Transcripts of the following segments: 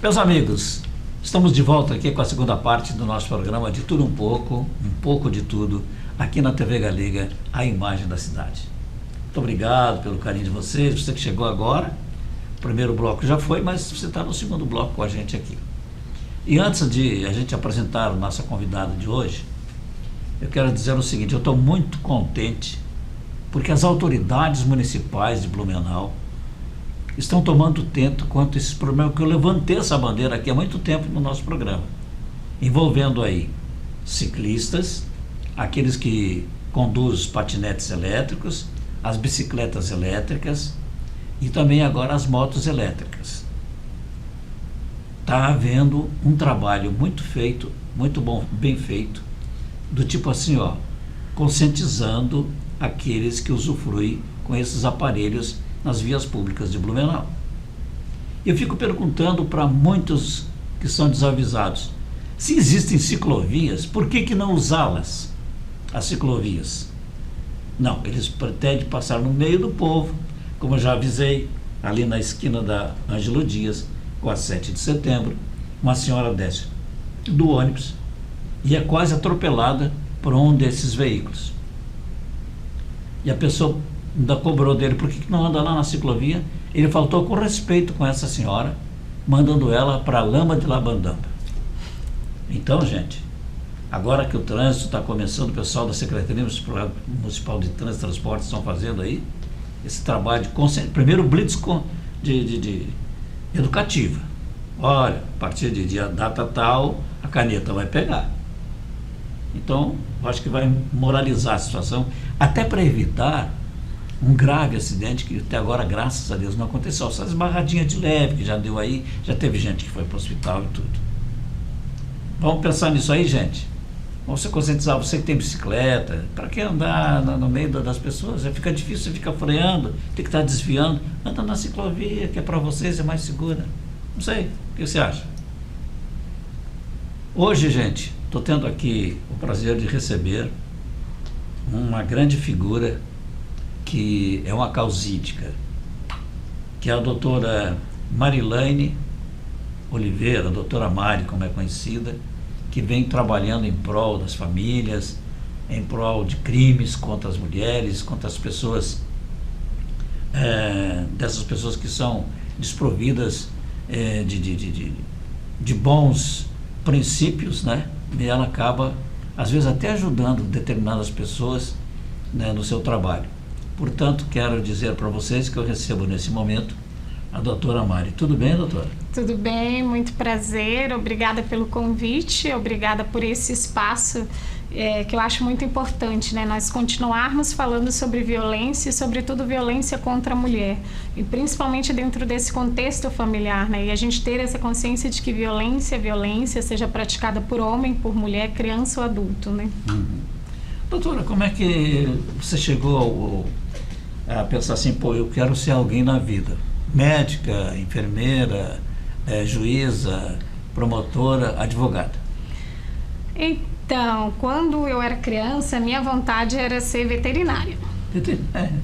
Meus amigos, estamos de volta aqui com a segunda parte do nosso programa De Tudo Um pouco de tudo, aqui na TV Galiga, a imagem da cidade. Muito obrigado pelo carinho de vocês, você que chegou agora. O primeiro bloco já foi, mas você está no segundo bloco com a gente aqui. E antes de a gente apresentar a nossa convidada de hoje, eu quero dizer o seguinte: eu estou muito contente porque as autoridades municipais de Blumenau estão tomando atento quanto a esse problema, que eu levantei essa bandeira aqui há muito tempo no nosso programa, envolvendo aí ciclistas, aqueles que conduzem os patinetes elétricos, as bicicletas elétricas e também agora as motos elétricas. Está havendo um trabalho muito feito, muito bom, bem feito, do tipo assim, conscientizando aqueles que usufruem com esses aparelhos nas vias públicas de Blumenau. Eu fico perguntando para muitos que são desavisados, se existem ciclovias, por que não usá-las, as ciclovias? Não, eles pretendem passar no meio do povo, como eu já avisei, ali na esquina da Ângelo Dias, com a 7 de setembro, uma senhora desce do ônibus e é quase atropelada por um desses veículos. E a pessoa ainda cobrou dele, por que não anda lá na ciclovia? Ele faltou com respeito com essa senhora, mandando ela para a lama de Labandamba. Então, gente, agora que o trânsito está começando, o pessoal da Secretaria Municipal de Trânsito e Transportes estão fazendo aí esse trabalho de primeiro blitz de educativa. Olha, a partir de data tal, a caneta vai pegar. Então, acho que vai moralizar a situação, até para evitar um grave acidente que até agora, graças a Deus, não aconteceu. Só esbarradinha de leve que já deu aí, já teve gente que foi para o hospital e tudo. Vamos pensar nisso aí, gente. Vamos se conscientizar, você que tem bicicleta, para que andar no meio das pessoas? Fica difícil, você fica freando, tem que estar desviando. Anda na ciclovia, que é para vocês, é mais segura. Não sei, o que você acha? Hoje, gente, estou tendo aqui o prazer de receber uma grande figura que é uma causídica, que é a doutora Marilaine Oliveira, a doutora Mari, como é conhecida, que vem trabalhando em prol das famílias, em prol de crimes contra as mulheres, contra as pessoas, dessas pessoas que são desprovidas de bons princípios, né? E ela acaba, às vezes, até ajudando determinadas pessoas, né, no seu trabalho. Portanto, quero dizer para vocês que eu recebo nesse momento a doutora Mari. Tudo bem, doutora? Tudo bem, muito prazer, obrigada pelo convite, obrigada por esse espaço que eu acho muito importante, né? Nós continuarmos falando sobre violência e, sobretudo, violência contra a mulher, e principalmente dentro desse contexto familiar, né? E a gente ter essa consciência de que violência seja praticada por homem, por mulher, criança ou adulto, né? Doutora, como é que você chegou a pensar assim, eu quero ser alguém na vida? Médica, enfermeira, juíza, promotora, advogada? Então, quando eu era criança, minha vontade era ser veterinária.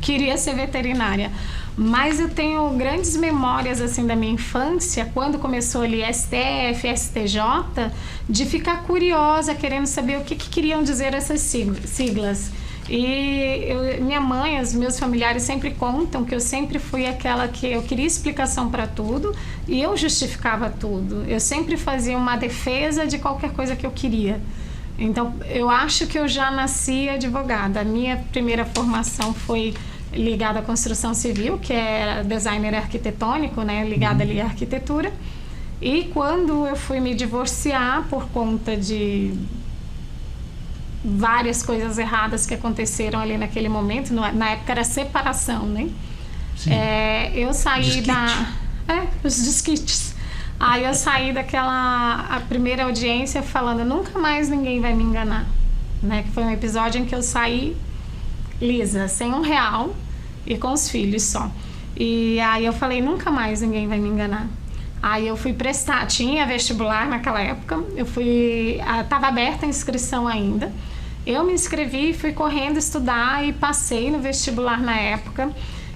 Queria ser veterinária. Mas eu tenho grandes memórias assim da minha infância, quando começou ali STF, STJ, de ficar curiosa, querendo saber o que queriam dizer essas siglas. E minha mãe, os meus familiares sempre contam que eu sempre fui aquela que eu queria explicação para tudo e eu justificava tudo. Eu sempre fazia uma defesa de qualquer coisa que eu queria. Então, eu acho que eu já nasci advogada. A minha primeira formação foi ligada à construção civil, que é designer arquitetônico, né, ligada ali à arquitetura. E quando eu fui me divorciar por conta de várias coisas erradas que aconteceram ali naquele momento, na época era separação, né? Eu saí os desquites. Aí eu saí a primeira audiência falando, nunca mais ninguém vai me enganar, né? Que foi um episódio em que eu saí lisa, sem R$1 e com os filhos só. E aí eu falei, nunca mais ninguém vai me enganar. Aí eu fui prestar, tinha vestibular naquela época, estava aberta a inscrição ainda. Eu me inscrevi, fui correndo estudar e passei no vestibular na época.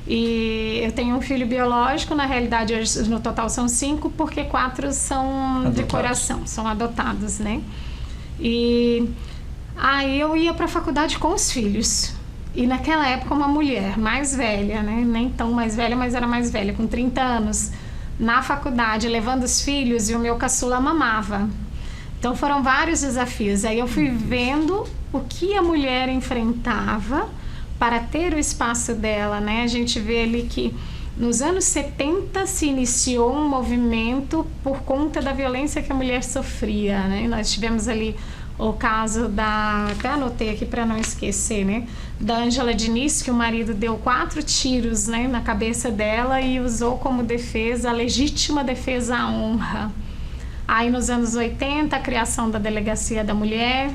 E eu tenho um filho biológico, na realidade hoje no total são 5, porque 4 são adotados. De coração, são adotados, né? E aí eu ia para a faculdade com os filhos. E naquela época uma mulher mais velha, né? Nem tão mais velha, mas era mais velha, com 30 anos, na faculdade, levando os filhos, e o meu caçula mamava. Então foram vários desafios. Aí eu fui vendo o que a mulher enfrentava para ter o espaço dela, né? A gente vê ali que nos anos 70 se iniciou um movimento por conta da violência que a mulher sofria, né? Nós tivemos ali o caso da... Até anotei aqui para não esquecer, né? Da Ângela Diniz, que o marido deu 4 tiros, né, na cabeça dela e usou como defesa, a legítima defesa à honra. Aí nos anos 80, a criação da Delegacia da Mulher.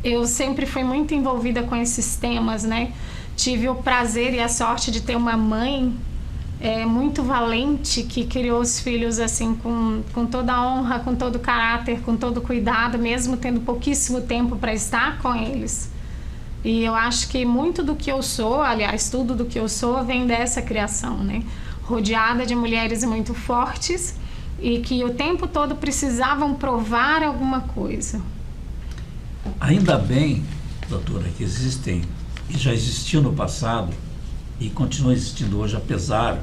Eu sempre fui muito envolvida com esses temas, né? Tive o prazer e a sorte de ter uma mãe muito valente, que criou os filhos assim com toda a honra, com todo o caráter, com todo o cuidado, mesmo tendo pouquíssimo tempo para estar com eles. E eu acho que muito do que eu sou, aliás, tudo do que eu sou vem dessa criação, né? Rodeada de mulheres muito fortes e que o tempo todo precisavam provar alguma coisa. Ainda bem, doutora, que existem, e já existiu no passado, e continua existindo hoje, apesar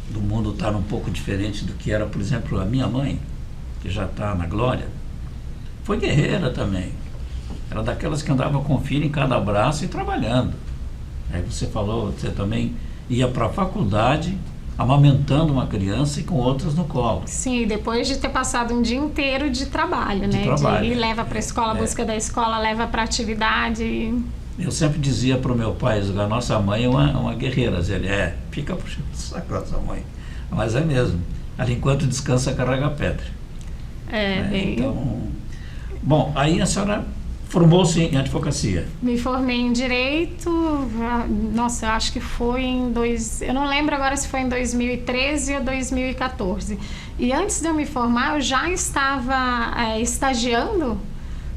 do mundo estar um pouco diferente do que era, por exemplo, a minha mãe, que já está na glória, foi guerreira também. Era daquelas que andava com filho em cada braço e trabalhando. Aí você falou, você também ia para a faculdade amamentando uma criança e com outras no colo. Sim, depois de ter passado um dia inteiro de trabalho, né? De ir, leva para a escola, busca da escola, leva para a atividade. Eu sempre dizia para o meu pai, a nossa mãe é uma guerreira. Ele fica puxando o saco da sua mãe. Mas é mesmo. Ela, enquanto descansa, carrega pedra. Bem... Então, bom, aí a senhora formou-se em advocacia. Me formei em Direito, nossa, eu acho que foi eu não lembro agora se foi em 2013 ou 2014. E antes de eu me formar, eu já estava estagiando,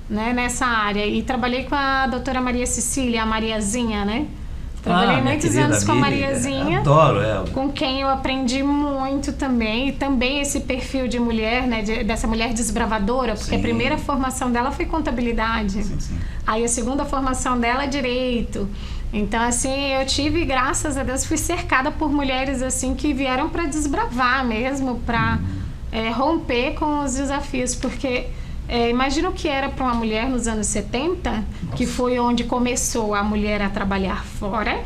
né, nessa área. E trabalhei com a doutora Maria Cecília, a Mariazinha, né? Trabalhei muitos anos com a Mariazinha. Adoro ela. Com quem eu aprendi muito também. E também esse perfil de mulher, né? Dessa mulher desbravadora, porque a primeira formação dela foi contabilidade. Sim. Aí a segunda formação dela é direito. Então, assim, eu tive, graças a Deus, fui cercada por mulheres, assim, que vieram para desbravar mesmo, para romper com os desafios, porque... imagina o que era para uma mulher nos anos 70, Nossa. Que foi onde começou a mulher a trabalhar fora,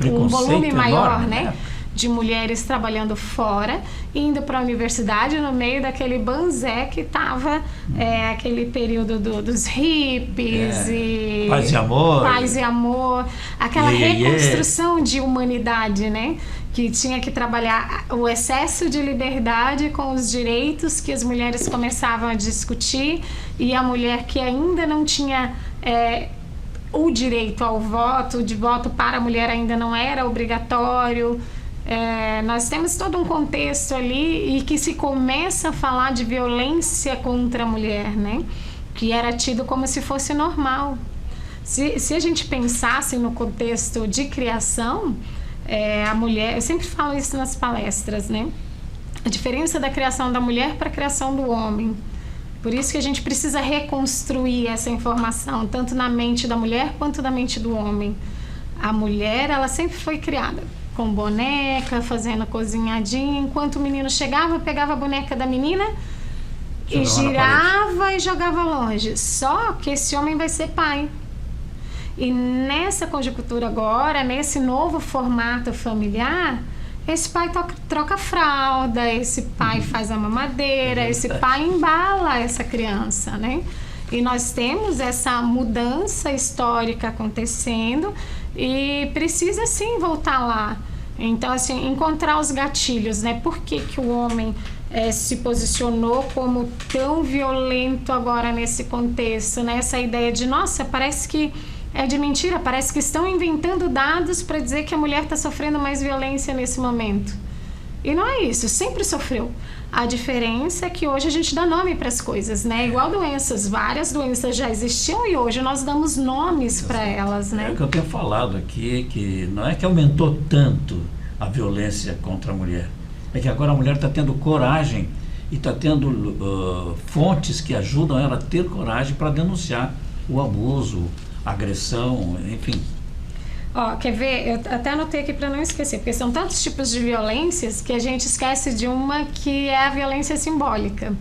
um volume maior, enorme, né? De mulheres trabalhando fora, indo para a universidade no meio daquele banzé que estava aquele período dos hippies e paz e amor, aquela reconstrução de humanidade, né? Que tinha que trabalhar o excesso de liberdade com os direitos que as mulheres começavam a discutir, e a mulher que ainda não tinha o direito ao voto, de voto para a mulher ainda não era obrigatório. Nós temos todo um contexto ali e que se começa a falar de violência contra a mulher, né? Que era tido como se fosse normal. Se a gente pensasse no contexto de criação, a mulher, eu sempre falo isso nas palestras, né? A diferença da criação da mulher para a criação do homem. Por isso que a gente precisa reconstruir essa informação, tanto na mente da mulher quanto na mente do homem. A mulher, ela sempre foi criada com boneca, fazendo cozinhadinha, enquanto o menino chegava, pegava a boneca da menina e girava e jogava longe. Só que esse homem vai ser pai. E nessa conjuntura agora, nesse novo formato familiar, esse pai troca fralda, esse pai faz a mamadeira, esse pai embala essa criança, né? E nós temos essa mudança histórica acontecendo e precisa sim voltar lá. Então, assim, encontrar os gatilhos, né? Por que o homem se posicionou como tão violento agora nesse contexto, né? Essa ideia de, nossa, parece que é de mentira, parece que estão inventando dados para dizer que a mulher está sofrendo mais violência nesse momento. E não é isso, sempre sofreu. A diferença é que hoje a gente dá nome para as coisas, né? Igual doenças, várias doenças já existiam e hoje nós damos nomes para elas, né? É o que eu tenho falado aqui, que não é que aumentou tanto a violência contra a mulher, é que agora a mulher está tendo coragem e está tendo fontes que ajudam ela a ter coragem para denunciar o abuso, a agressão, enfim. Ó, quer ver? Eu até anotei aqui para não esquecer, porque são tantos tipos de violências que a gente esquece de uma que é a violência simbólica.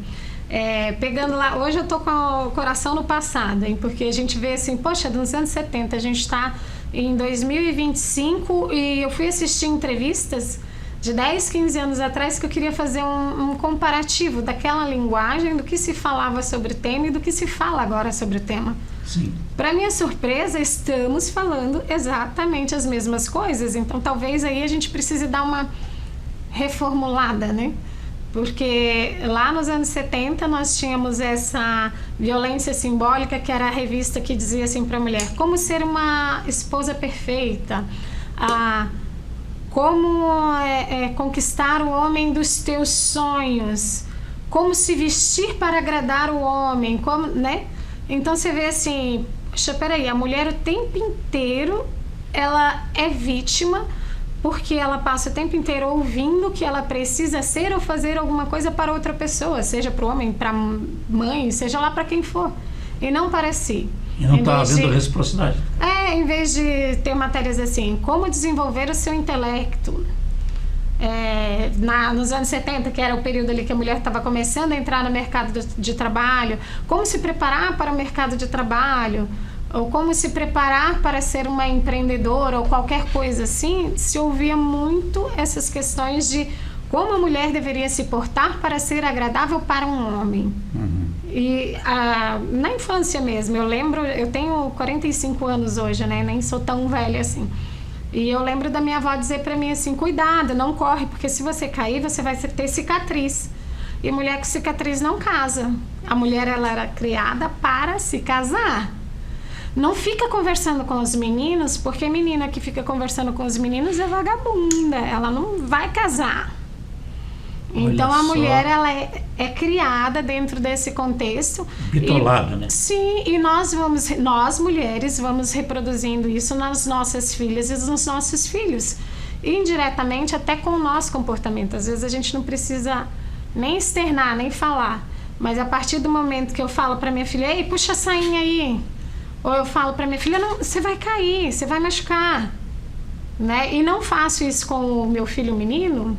Pegando lá, hoje eu tô com o coração no passado, hein? Porque a gente vê assim, poxa, nos anos 70, a gente está em 2025 e eu fui assistir entrevistas de 10, 15 anos atrás que eu queria fazer um comparativo daquela linguagem, do que se falava sobre o tema e do que se fala agora sobre o tema. Sim. Para minha surpresa, estamos falando exatamente as mesmas coisas, então talvez aí a gente precise dar uma reformulada, né? Porque lá nos anos 70 nós tínhamos essa violência simbólica, que era a revista que dizia assim para a mulher: como ser uma esposa perfeita, como conquistar o homem dos teus sonhos, como se vestir para agradar o homem, como, né? Então você vê assim, poxa, peraí, a mulher o tempo inteiro ela é vítima, porque ela passa o tempo inteiro ouvindo que ela precisa ser ou fazer alguma coisa para outra pessoa, seja para o homem, para a mãe, seja lá para quem for, e não para si. E não está havendo reciprocidade. Em vez de ter matérias assim, como desenvolver o seu intelecto. Nos anos 70, que era o período ali que a mulher estava começando a entrar no mercado de trabalho, como se preparar para o mercado de trabalho, ou como se preparar para ser uma empreendedora, ou qualquer coisa assim, se ouvia muito essas questões de como a mulher deveria se portar para ser agradável para um homem. Uhum. E na infância mesmo, eu lembro, eu tenho 45 anos hoje, né? Nem sou tão velha assim. E eu lembro da minha avó dizer pra mim assim: cuidado, não corre, porque se você cair, você vai ter cicatriz. E mulher com cicatriz não casa. A mulher, ela era criada para se casar. Não fica conversando com os meninos, porque menina que fica conversando com os meninos é vagabunda, ela não vai casar. Então a mulher, ela é criada dentro desse contexto. Bitolada, né? Sim, e nós mulheres vamos reproduzindo isso nas nossas filhas e nos nossos filhos. Indiretamente até com o nosso comportamento. Às vezes a gente não precisa nem externar, nem falar. Mas a partir do momento que eu falo para minha filha: ei, puxa a sainha aí. Ou eu falo para minha filha: não, você vai cair, você vai machucar. Né? E não faço isso com o meu filho menino.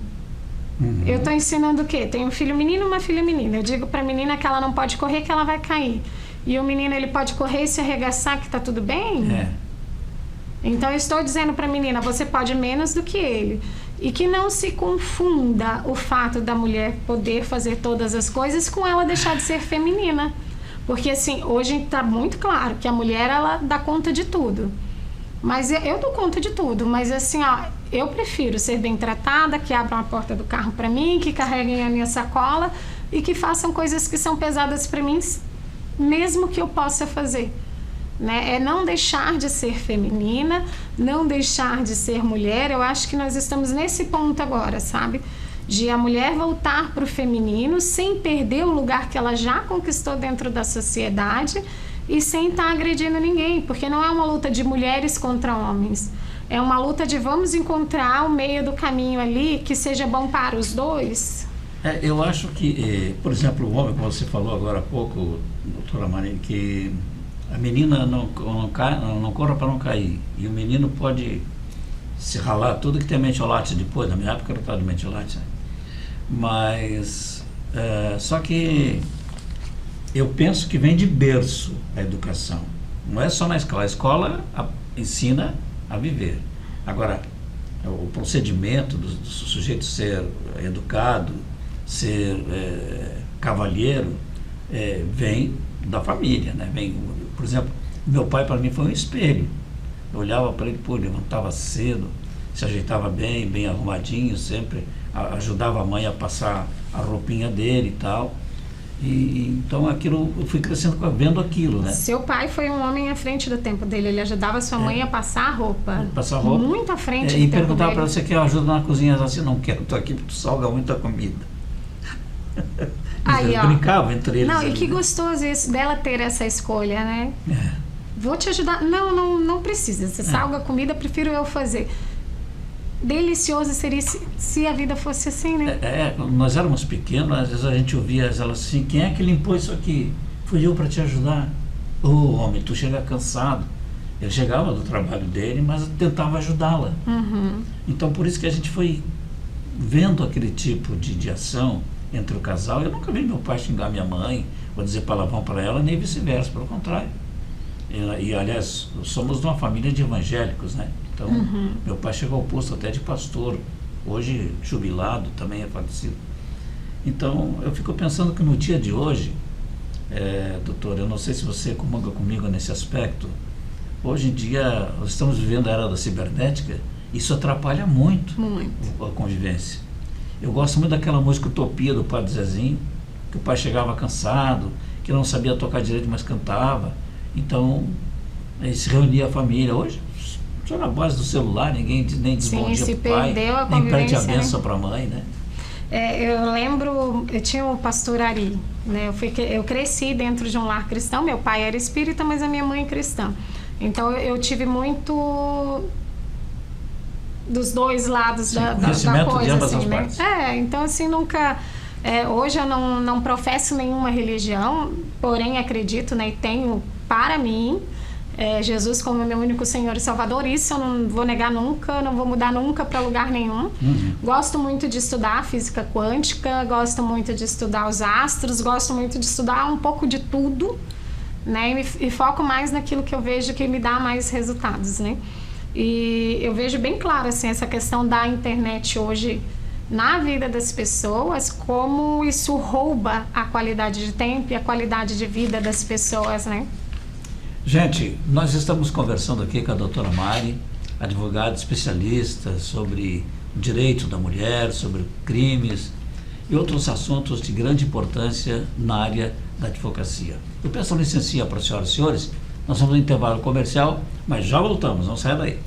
Uhum. Eu estou ensinando o quê? Tenho um filho menino e uma filha menina. Eu digo para a menina que ela não pode correr, que ela vai cair. E o menino, ele pode correr e se arregaçar, que está tudo bem? Então eu estou dizendo para a menina: você pode menos do que ele. E que não se confunda o fato da mulher poder fazer todas as coisas com ela deixar de ser feminina. Porque assim, hoje está muito claro que a mulher, ela dá conta de tudo. Mas eu dou conta de tudo, mas assim, eu prefiro ser bem tratada, que abram a porta do carro para mim, que carreguem a minha sacola e que façam coisas que são pesadas para mim, mesmo que eu possa fazer. Né? É não deixar de ser feminina, não deixar de ser mulher. Eu acho que nós estamos nesse ponto agora, sabe? De a mulher voltar para o feminino sem perder o lugar que ela já conquistou dentro da sociedade e sem estar agredindo ninguém, porque não é uma luta de mulheres contra homens. É uma luta de vamos encontrar o meio do caminho ali que seja bom para os dois. Eu acho que, por exemplo, o homem, como você falou agora há pouco, doutora Marina, que a menina não corra para não cair. E o menino pode se ralar tudo que tem metiolate depois. Na minha época era tal de metiolate. Né? Mas, só que eu penso que vem de berço a educação. Não é só na escola. A escola ensina a viver. Agora, o procedimento do sujeito ser educado, ser cavalheiro, vem da família, né? Por exemplo, meu pai para mim foi um espelho. Eu olhava para ele, levantava cedo, se ajeitava bem arrumadinho, sempre ajudava a mãe a passar a roupinha dele e tal. Então aquilo, eu fui crescendo vendo aquilo, né? Seu pai foi um homem à frente do tempo dele, ele ajudava sua mãe a passar roupa. Passar roupa. Muito à frente do E tempo perguntava dele. para você: quer ajuda na cozinha? Assim, não quero, estou aqui porque tu salga muita comida. Aí, eles brincavam entre eles. Não, ali, e que né? gostoso isso, dela ter essa escolha, né? Vou te ajudar. Não precisa. Você salga a comida, prefiro eu fazer. Delicioso seria se a vida fosse assim, né? Nós éramos pequenos, às vezes a gente ouvia elas assim: quem é que limpou isso aqui? Fui eu para te ajudar. Ô, homem, tu chega cansado. Ele chegava do trabalho dele, mas tentava ajudá-la. Então por isso que a gente foi vendo aquele tipo de ação entre o casal. Eu nunca vi meu pai xingar minha mãe ou dizer palavrão para ela, nem vice-versa, pelo contrário. E aliás, somos de uma família de evangélicos, né? Então, meu pai chegou ao posto até de pastor, hoje jubilado, também é falecido. Então, eu fico pensando que no dia de hoje, doutor, eu não sei se você comunga comigo nesse aspecto, hoje em dia, nós estamos vivendo a era da cibernética, isso atrapalha muito a convivência. Eu gosto muito daquela música Utopia do Padre Zezinho, que o pai chegava cansado, que não sabia tocar direito, mas cantava. Então, aí se reunia a família. Hoje, só na base do celular, ninguém nem diz bom dia pro pai, nem pede a bênção para a mãe, né? Eu lembro, eu tinha o pastor Ari, né? Eu cresci dentro de um lar cristão, meu pai era espírita, mas a minha mãe é cristã. Então, eu tive muito dos dois lados da coisa, de ambas assim, as né? partes. Então, assim, nunca... hoje eu não professo nenhuma religião, porém acredito, né, e tenho para mim Jesus como meu único Senhor e Salvador. Isso eu não vou negar nunca, não vou mudar nunca para lugar nenhum. Gosto muito de estudar física quântica, gosto muito de estudar os astros, gosto muito de estudar um pouco de tudo, né, e foco mais naquilo que eu vejo que me dá mais resultados, né? E eu vejo bem claro, assim, essa questão da internet hoje na vida das pessoas, como isso rouba a qualidade de tempo e a qualidade de vida das pessoas, né? Gente, nós estamos conversando aqui com a doutora Mari, advogada especialista sobre o direito da mulher, sobre crimes e outros assuntos de grande importância na área da advocacia. Eu peço licença para as senhoras e senhores, nós vamos no intervalo comercial, mas já voltamos, não saia daí.